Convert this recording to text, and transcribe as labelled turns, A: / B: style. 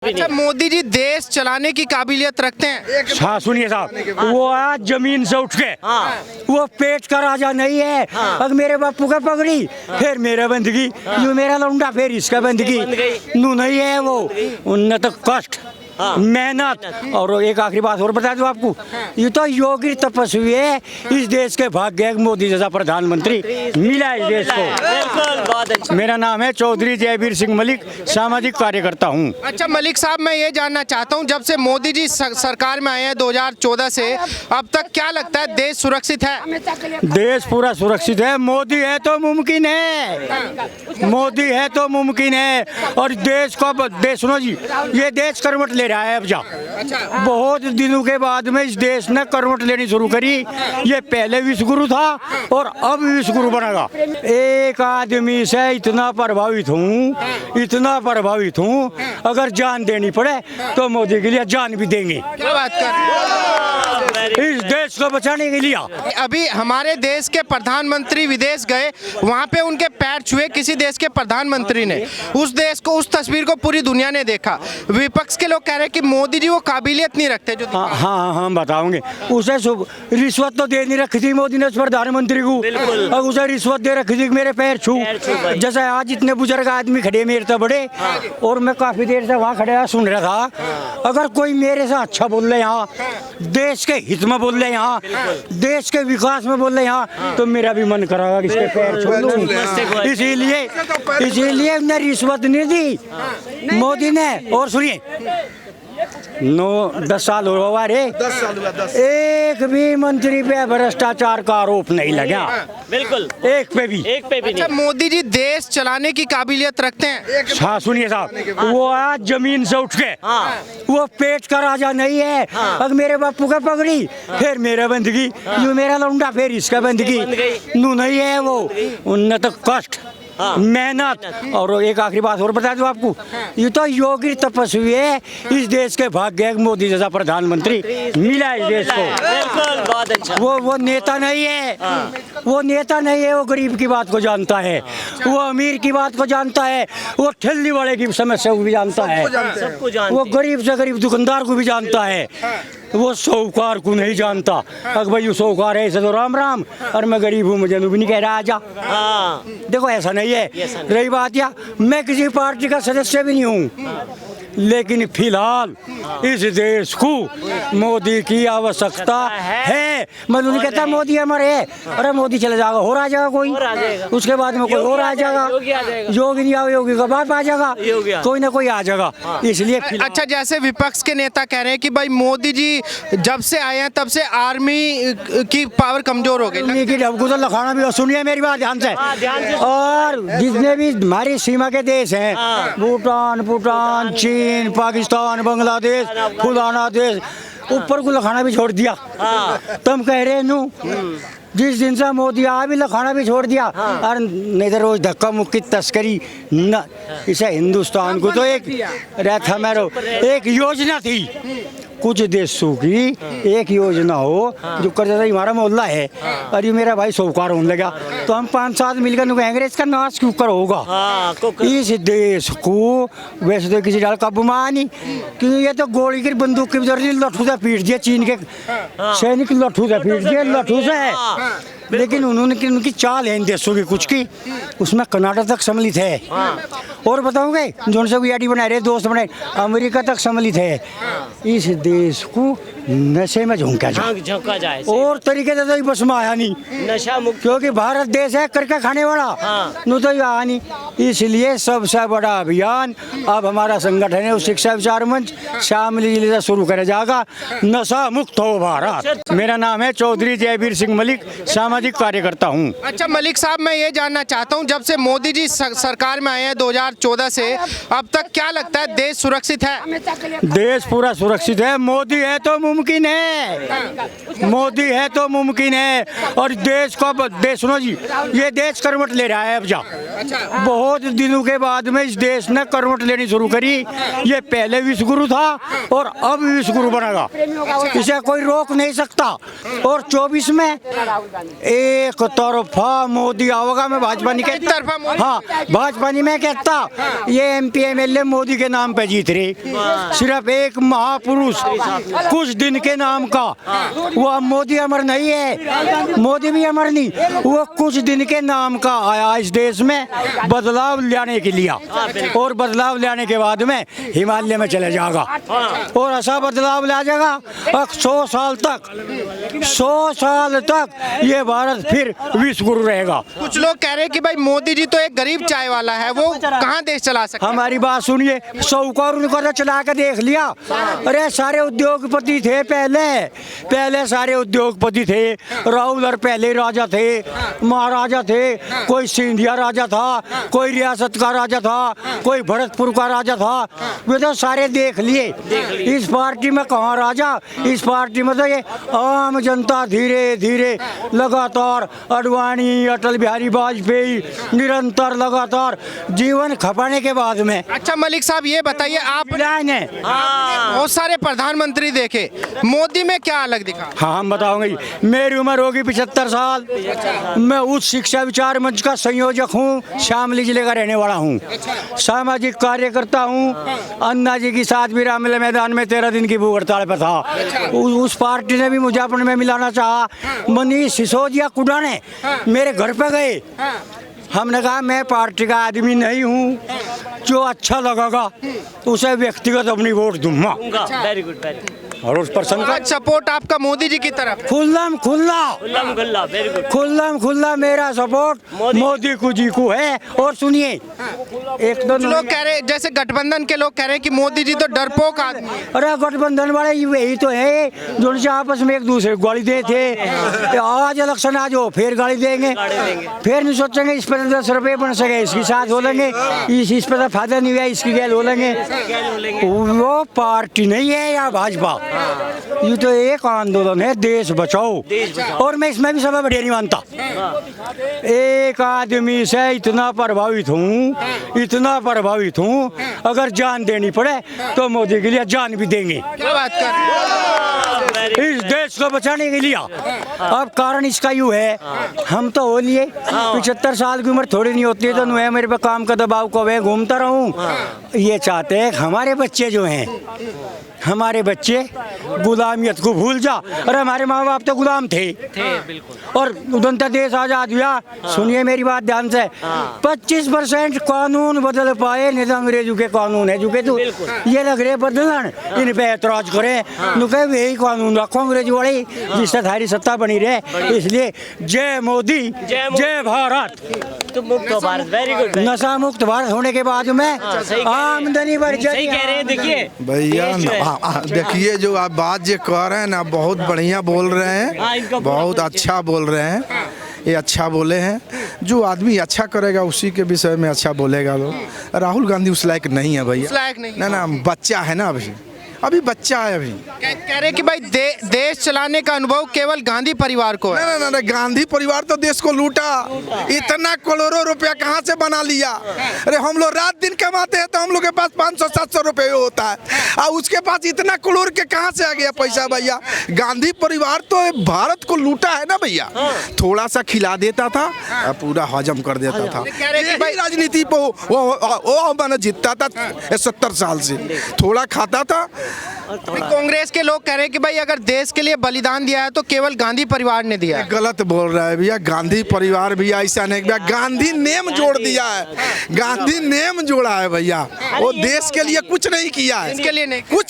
A: अच्छा, मोदी जी देश चलाने की काबिलियत रखते हैं?
B: हाँ सुनिए साहब, वो आज जमीन से उठ के वो पेट का राजा नहीं है। अगर मेरे बापू का पगड़ी फिर मेरा बंदगी, यूं मेरा लौंडा फिर इसका बंदगी, नू नहीं है वो। उनने तो कष्ट मेहनत और एक आखिरी बात और बता दूं आपको, ये तो योगी तपस्वी है इस देश के भाग्य मोदी जैसा प्रधानमंत्री मिला है इस देश को।
C: बिल्कुल, बहुत अच्छा।
B: मेरा नाम है चौधरी जयवीर सिंह मलिक, सामाजिक कार्यकर्ता हूँ।
A: अच्छा मलिक साहब, मैं ये जानना चाहता हूँ, जब से मोदी जी सरकार में आए हैं 2014 से अब तक, क्या लगता है देश सुरक्षित है?
B: देश पूरा सुरक्षित है। मोदी है तो मुमकिन है, मोदी है तो मुमकिन है। और देश को देश सुनो जी, ये देश करवट ले रहा है अब जा। बहुत दिनों के बाद में इस देश ने करवट लेनी शुरू करी। ये पहले विश्वगुरु था और अब विश्वगुरु बनेगा। एक आदमी से इतना प्रभावित हूँ, इतना प्रभावित हूँ, अगर जान देनी पड़े तो मोदी के लिए जान भी देंगे।
A: क्या बात कर रहे हैं?
B: इस देश को बचाने के लिए।
A: अभी हमारे देश के प्रधानमंत्री विदेश गए, वहाँ पे उनके पैर छुए किसी देश के प्रधानमंत्री ने। उस देश को, उस तस्वीर को पूरी दुनिया ने देखा। विपक्ष के लोग कह रहे हैं कि मोदी जी वो काबिलियत नहीं रखते जो।
B: हाँ बताओगे। उसे रिश्वत तो दे नहीं रखी थी मोदी ने उस प्रधानमंत्री को, और उसे रिश्वत दे रखी थी मेरे पैर छू। जैसे आज इतने बुजुर्ग आदमी खड़े मेरे तो बड़े, और मैं काफी देर से वहाँ खड़े सुन रहा था। अगर कोई मेरे से अच्छा बोल रहे यहाँ, देश के हित में बोल रहे यहाँ, देश के विकास में बोल रहे यहाँ, तो मेरा भी मन करेगा इसके पैर छू लूं। इसीलिए ने रिश्वत नहीं दी मोदी ने। और सुनिए, 10 साल हुआ रे,
D: 10 साल हुआ, 10।
B: एक भी मंत्री पे भ्रष्टाचार का आरोप नहीं लगा,
C: बिल्कुल,
B: एक पे भी
A: अच्छा, मोदी जी देश चलाने की काबिलियत रखते हैं?
B: हाँ सुनिए साहब, वो आज जमीन से उठ के वो पेट का राजा नहीं है। अगर मेरे बापू का पगड़ी फिर मेरा बंदगी, यूं मेरा लौंडा फिर इसका बंदगी, नू नहीं है वो। उनने तो कष्ट मेहनत और एक आखिरी बात और बता दूं आपको, ये तो योगी तपस्वी है इस देश के भाग्य मोदी जैसा प्रधानमंत्री मिला है इस देश को।
C: बिल्कुल, बहुत अच्छा।
B: वो नेता नहीं है, वो नेता नहीं है। वो गरीब की बात को जानता है, वो अमीर की बात को जानता है, वो ठेली वाले की समस्या को भी जानता है,
C: सबको जानते
B: वो गरीब से गरीब दुकानदार को भी जानता है, वो साहूकार को नहीं जानता। अगर भाई साहूकार है ऐसे तो राम राम, और मैं गरीब हूँ मुझे भी नहीं कह रहा आजा। देखो ऐसा नहीं है। रही बात या, मैं किसी पार्टी का सदस्य भी नहीं हूँ, लेकिन फिलहाल इस देश को मोदी की आवश्यकता है। मैं नहीं कहता मोदी हमारे है, अरे मोदी चले जाएगा और आ जाएगा कोई, उसके बाद में कोई और आ जाएगा, योगी नहीं आएगा, योगी का बाप आ जाएगा, कोई ना कोई आ जाएगा। इसलिए
A: अच्छा, जैसे विपक्ष के नेता कह रहे हैं कि भाई मोदी जी जब से आए हैं तब से आर्मी की पावर कमजोर हो गई।
B: तो लखाना भी सुनिए मेरी बात ध्यान से। और जितने भी हमारी सीमा के देश हैं, भूटान, चीन, पाकिस्तान, बांग्लादेश, फुलाना देश, ऊपर को लखाना भी छोड़ दिया। तुम कह रहे नू, जिस दिन से मोदी आया भी लखाना भी छोड़ दिया। और नहीं तो रोज धक्का मुक्की तस्करी न, इसे हिंदुस्तान को तो एक रहता मेरो एक योजना थी, कुछ देशों की एक योजना हो जो कर जाता हमारा मोहल्ला है, और ये मेरा भाई साहूकार होने लगा, तो हम 5-7 मिलकर कहेंगे इसका नाश क्यों कर होगा। इस देश को वैसे तो किसी डाल काबू में आनी, क्योंकि ये तो गोली की बंदूक की जरूरत, लट्ठू से पीट दिया चीन के सैनिक, लट्ठू से पीट दिया, लट्ठू से है। लेकिन उन्होंने उनकी चाल है इन देशों की कुछ की, उसमें कर्नाटक तक सम्मिलित है। और बताओगे जो से वीआईडी बना रहे दोस्त बनाए, अमेरिका तक सम्मिलित है। इस देश को नशे में झोंका
C: जाए
B: और तरीके से तो बस में आया नहीं,
C: नशा मुक्त,
B: क्योंकि भारत देश है करके खाने वाला, नो तो आया नहीं। इसलिए सबसे बड़ा अभियान अब हमारा संगठन है शिक्षा विचार मंच शामिल जिले से शुरू करा जाएगा, नशा मुक्त हो भारत। मेरा नाम है चौधरी जयवीर सिंह मलिक, सामाजिक कार्यकर्ता हूँ।
A: अच्छा मलिक साहब, मैं ये जानना चाहता हूँ, जब से मोदी जी सरकार में आए हैं 2014 से अब तक, क्या लगता है देश सुरक्षित है?
B: देश पूरा सुरक्षित है। मोदी है तो मुमकिन है, मोदी है तो मुमकिन है। और देश को देश सुनो जी, ये देश करवट ले रहा है अब जा, बहुत दिनों के बाद में इस देश ने करवट लेनी शुरू करी। ये पहले विश्व गुरु था और अब विश्व गुरु बनेगा, इसे कोई रोक नहीं सकता। और 24 में एक तरफा मोदी आओगा। मैं भाजपा नहीं कहता, हाँ भाजपा नहीं मैं कहता, ये MP MLA मोदी के नाम पे जीत रहे। सिर्फ एक महापुरुष कुछ दिन के नाम का, वो अब मोदी अमर नहीं है, मोदी भी अमर नहीं, वो कुछ दिन के नाम का आया इस देश में बदलाव लाने के लिए। और बदलाव लाने के बाद में हिमालय में चले जाएगा और ऐसा बदलाव ला जाएगा। अब 100 साल तक ये भारत फिर विश्व गुरु रहेगा।
A: कुछ लोग कह रहे हैं कि भाई मोदी जी तो एक गरीब चाय वाला है, वो कहाँ देश चला सकता है?
B: हमारी बात सुनिए, साहूकार उनको तो चला के देख लिया। अरे सारे उद्योगपति थे पहले सारे उद्योगपति थे। राहुल और पहले राजा थे, महाराजा थे, कोई सिंधिया राजा था, कोई रियासत का राजा था, कोई भरतपुर का राजा था, वे तो सारे देख लिए। इस पार्टी में कहाँ राजा, इस पार्टी में तो ये आम जनता धीरे धीरे लगातार अडवाणी, अटल बिहारी वाजपेयी निरंतर लगातार जीवन खपाने के बाद में।
A: अच्छा मलिक साहब ये बताइए, आपने बहुत सारे प्रधानमंत्री देखे, मोदी में क्या अलग दिखा?
B: हाँ हम बताऊंगे। मेरी उम्र होगी 75 साल। मैं उच्च शिक्षा विचार मंच का संयोजक हूँ, शामली जिले का रहने वाला हूँ, सामाजिक कार्यकर्ता हूँ। अन्ना जी की साथ भी रामलीला मैदान में 13 दिन की भूख हड़ताल पर था। उस पार्टी ने भी मुझे अपने में मिलाना चाहा। मनीष सिसोदिया कुडा ने मेरे घर पे गए, हमने कहा मैं पार्टी का आदमी नहीं हूँ, जो अच्छा लगेगा उसे व्यक्तिगत अपनी वोट दूंगा।
C: Very good, very good.
B: और उस पर्सन का
A: सपोर्ट आपका मोदी जी की तरफ?
B: खुल्लम खुल्ला
C: वेरी गुड।
B: खुल्लम खुल्ला मेरा सपोर्ट मोदी को जी को है। और सुनिए, एक दो
A: लोग कह रहे, जैसे गठबंधन के लोग कह रहे हैं कि मोदी जी तो डरपोक आदमी।
B: अरे गठबंधन वाले यही तो है जो आपस में एक दूसरे को गाली दे थे। आज इलेक्शन आ जाओ फिर गाली देंगे, फिर नहीं सोचेंगे इस पर 10 रुपये बन सके इसके साथ हो लेंगे, इस पर फायदा नहीं हुआ इसकी गैल हो लेंगे। वो पार्टी नहीं है या भाजपा, ये तो एक आंदोलन है, देश बचाओ। और मैं इसमें भी सब बढ़िया नहीं मानता। एक आदमी से इतना प्रभावित हूँ, अगर जान देनी पड़े तो मोदी के लिए जान भी देंगे।
A: क्या बात कर रहे हैं?
B: इस देश को बचाने के लिए। अब कारण इसका यूँ है, हम तो हो लिए 75 साल की उम्र थोड़ी नहीं होती है, तो मैं मेरे पे काम का दबाव को मैं घूमता रहूं। ये चाहते हैं हमारे बच्चे जो हैं, हमारे बच्चे गुलामियत को भूल जा। अरे हमारे माँ बाप तो गुलाम थे
C: बिल्कुल।
B: और उदंता देश आजाद हुआ। सुनिए मेरी बात ध्यान से, 25% कानून बदल पाए, नहीं तो अंग्रेजों के कानून है जो के तू ये लग रहे बदलन, इन पे ऐतराज करे नुके यही कानून रखो अंग्रेजी वाले, जिससे थारी सत्ता बनी रहे। इसलिए जय मोदी, जय भारत।
C: तो मुक्त भारत, वेरी गुड।
B: नशा मुक्त भारत होने के बाद में आमदनी बढ़
C: सही
B: जाएगी।
C: कह रहे हैं। देखिए
D: भैया देखिए जो आप बात जो कह रहे हैं ना, बहुत बढ़िया बोल रहे हैं, बहुत अच्छा बोल रहे हैं। ये अच्छा बोले हैं, जो आदमी अच्छा करेगा उसी के विषय में अच्छा बोलेगा लोग। राहुल गांधी उस लायक नहीं है भैया,
A: उस लायक नहीं।
D: ना बच्चा है ना, अभी बच्चा है। अभी
A: कह रहे कि भाई देश चलाने का अनुभव केवल गांधी परिवार को है।
D: ना गांधी परिवार तो देश को लूटा, इतना करोड़ों रुपया कहाँ से बना लिया। अरे हम लोग रात दिन कमाते हैं तो हम लोग के पास 500-700 रुपये होता है, और उसके पास इतना करोड़ के कहाँ से आ गया पैसा भैया। गांधी परिवार तो भारत को लूटा है ना भैया, थोड़ा सा खिला देता था और पूरा हजम कर देता था। यही राजनीति पे वो मैंने जीतता था 70 साल से, थोड़ा खाता था।
A: कांग्रेस के लोग कह रहे हैं कि भाई अगर देश के लिए बलिदान दिया है तो केवल गांधी परिवार ने दिया है।
D: गलत बोल रहा है भैया, गांधी परिवार भी ऐसा नहीं भैया, गांधी नेम जोड़ दिया है, गांधी नेम जोड़ा है भैया, वो देश के लिए कुछ नहीं किया है,
A: इसके लिए नहीं
D: कुछ